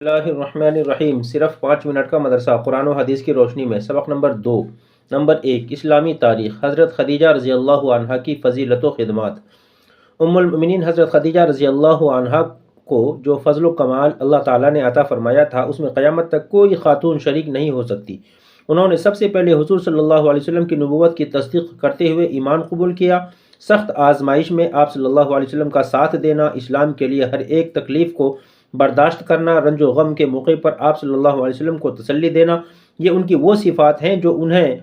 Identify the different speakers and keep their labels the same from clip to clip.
Speaker 1: اللہ الرحمن الرحیم۔ صرف 5 منٹ کا مدرسہ قرآن و حدیث کی روشنی میں۔ سبق نمبر 2۔ نمبر 1، اسلامی تاریخ۔ حضرت خدیجہ رضی اللہ عنہا کی فضیلت و خدمات۔ ام المؤمنین حضرت خدیجہ رضی اللہ عنہا کو جو فضل و کمال اللہ تعالیٰ نے عطا فرمایا تھا اس میں قیامت تک کوئی خاتون شریک نہیں ہو سکتی۔ انہوں نے سب سے پہلے حضور صلی اللہ علیہ وسلم کی نبوت کی تصدیق کرتے ہوئے ایمان قبول کیا۔ سخت آزمائش میں آپ صلی اللہ علیہ وسلم کا ساتھ دینا، اسلام کے لیے ہر ایک تکلیف کو برداشت کرنا، رنج و غم کے موقع پر آپ صلی اللہ علیہ وسلم کو تسلی دینا، یہ ان کی وہ صفات ہیں جو انہیں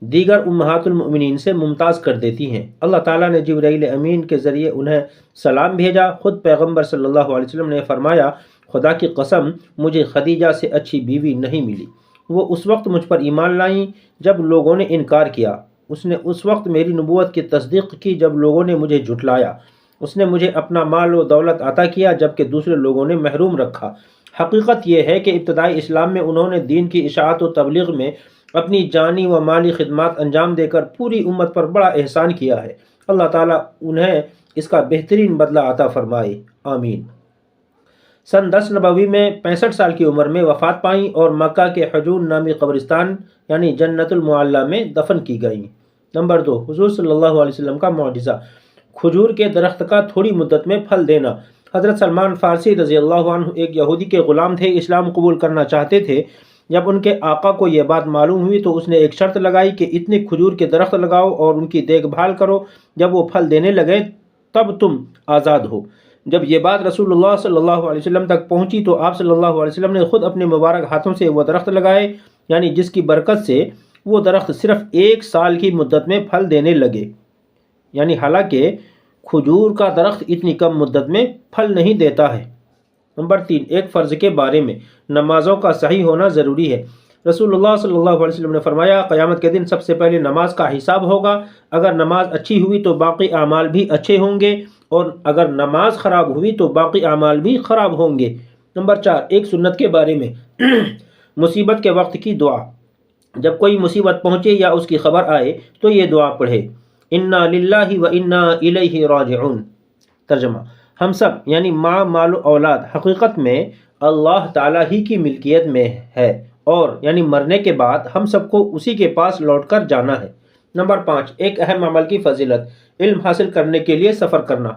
Speaker 1: دیگر امہات المؤمنین سے ممتاز کر دیتی ہیں۔ اللہ تعالیٰ نے جبرائیل امین کے ذریعے انہیں سلام بھیجا۔ خود پیغمبر صلی اللہ علیہ وسلم نے فرمایا، خدا کی قسم مجھے خدیجہ سے اچھی بیوی نہیں ملی۔ وہ اس وقت مجھ پر ایمان لائیں جب لوگوں نے انکار کیا۔ اس نے اس وقت میری نبوت کی تصدیق کی جب لوگوں نے مجھے جھٹلایا۔ اس نے مجھے اپنا مال و دولت عطا کیا جبکہ دوسرے لوگوں نے محروم رکھا۔ حقیقت یہ ہے کہ ابتدائی اسلام میں انہوں نے دین کی اشاعت و تبلیغ میں اپنی جانی و مالی خدمات انجام دے کر پوری امت پر بڑا احسان کیا ہے۔ اللہ تعالیٰ انہیں اس کا بہترین بدلہ عطا فرمائے، آمین۔ سن 10 نبوی میں 65 سال کی عمر میں وفات پائیں اور مکہ کے حجون نامی قبرستان یعنی جنت المعلیٰ میں دفن کی گئیں۔ نمبر 2، حضور صلی اللہ علیہ وسلم کا معجزہ، کھجور کے درخت کا تھوڑی مدت میں پھل دینا۔ حضرت سلمان فارسی رضی اللہ عنہ ایک یہودی کے غلام تھے، اسلام قبول کرنا چاہتے تھے۔ جب ان کے آقا کو یہ بات معلوم ہوئی تو اس نے ایک شرط لگائی کہ اتنے کھجور کے درخت لگاؤ اور ان کی دیکھ بھال کرو، جب وہ پھل دینے لگے تب تم آزاد ہو۔ جب یہ بات رسول اللہ صلی اللہ علیہ وسلم تک پہنچی تو آپ صلی اللہ علیہ وسلم نے خود اپنے مبارک ہاتھوں سے وہ درخت لگائے، یعنی جس کی برکت سے وہ درخت صرف 1 سال کی مدت میں پھل دینے لگے، یعنی حالانکہ کھجور کا درخت اتنی کم مدت میں پھل نہیں دیتا ہے۔ نمبر 3، ایک فرض کے بارے میں، نمازوں کا صحیح ہونا ضروری ہے۔ رسول اللہ صلی اللہ علیہ وسلم نے فرمایا، قیامت کے دن سب سے پہلے نماز کا حساب ہوگا۔ اگر نماز اچھی ہوئی تو باقی اعمال بھی اچھے ہوں گے اور اگر نماز خراب ہوئی تو باقی اعمال بھی خراب ہوں گے۔ نمبر 4، ایک سنت کے بارے میں، مصیبت کے وقت کی دعا۔ جب کوئی مصیبت پہنچے یا اس کی خبر آئے تو یہ دعا پڑھے، انا للہ و انا الیہ راجعون۔ ترجمہ، ہم سب یعنی ماں، مال و اولاد حقیقت میں اللہ تعالیٰ ہی کی ملکیت میں ہے اور یعنی مرنے کے بعد ہم سب کو اسی کے پاس لوٹ کر جانا ہے۔ نمبر 5، ایک اہم عمل کی فضیلت، علم حاصل کرنے کے لیے سفر کرنا۔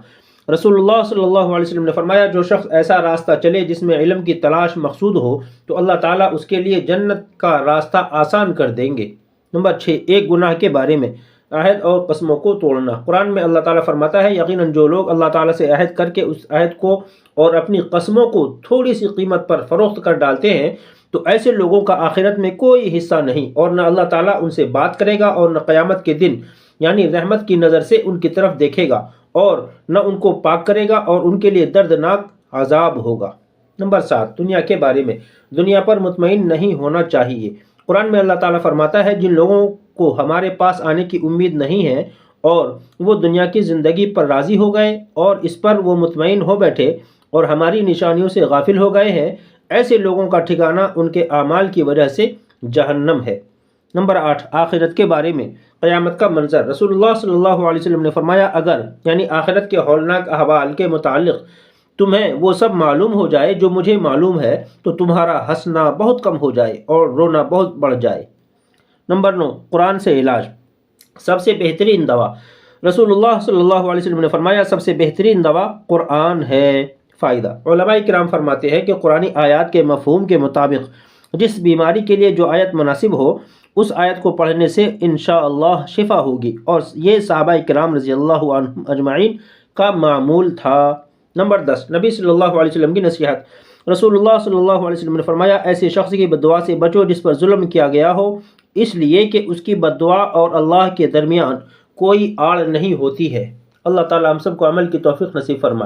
Speaker 1: رسول اللہ صلی اللہ علیہ وسلم نے فرمایا، جو شخص ایسا راستہ چلے جس میں علم کی تلاش مقصود ہو تو اللہ تعالیٰ اس کے لیے جنت کا راستہ آسان کر دیں گے۔ نمبر 6، ایک گناہ کے بارے میں، عہد اور قسموں کو توڑنا۔ قرآن میں اللہ تعالیٰ فرماتا ہے، یقیناً جو لوگ اللہ تعالیٰ سے عہد کر کے اس عہد کو اور اپنی قسموں کو تھوڑی سی قیمت پر فروخت کر ڈالتے ہیں تو ایسے لوگوں کا آخرت میں کوئی حصہ نہیں، اور نہ اللہ تعالیٰ ان سے بات کرے گا اور نہ قیامت کے دن یعنی رحمت کی نظر سے ان کی طرف دیکھے گا اور نہ ان کو پاک کرے گا اور ان کے لیے دردناک عذاب ہوگا۔ نمبر 7، دنیا کے بارے میں، دنیا پر مطمئن نہیں ہونا چاہیے۔ قرآن میں اللہ تعالیٰ فرماتا ہے، جن لوگوں کو ہمارے پاس آنے کی امید نہیں ہے اور وہ دنیا کی زندگی پر راضی ہو گئے اور اس پر وہ مطمئن ہو بیٹھے اور ہماری نشانیوں سے غافل ہو گئے ہیں، ایسے لوگوں کا ٹھکانہ ان کے اعمال کی وجہ سے جہنم ہے۔ نمبر 8، آخرت کے بارے میں، قیامت کا منظر۔ رسول اللہ صلی اللہ علیہ وسلم نے فرمایا، اگر یعنی آخرت کے ہولناک احوال کے متعلق تمہیں وہ سب معلوم ہو جائے جو مجھے معلوم ہے تو تمہارا ہنسنا بہت کم ہو جائے اور رونا بہت بڑھ جائے۔ نمبر 9، قرآن سے علاج، سب سے بہترین دوا۔ رسول اللہ صلی اللہ علیہ وسلم نے فرمایا، سب سے بہترین دوا قرآن ہے۔ فائدہ، علماء کرام فرماتے ہیں کہ قرآنی آیات کے مفہوم کے مطابق جس بیماری کے لیے جو آیت مناسب ہو اس آیت کو پڑھنے سے انشاءاللہ شفا ہوگی، اور یہ صحابہ کرام رضی اللہ عنہم اجمعین کا معمول تھا۔ نمبر 10، نبی صلی اللہ علیہ وسلم کی نصیحت۔ رسول اللہ صلی اللہ علیہ وسلم نے فرمایا، ایسے شخص کی بد دعا سے بچو جس پر ظلم کیا گیا ہو، اس لیے کہ اس کی بد دعا اور اللہ کے درمیان کوئی آڑ نہیں ہوتی ہے۔ اللہ تعالی ہم سب کو عمل کی توفیق نصیب فرمائے۔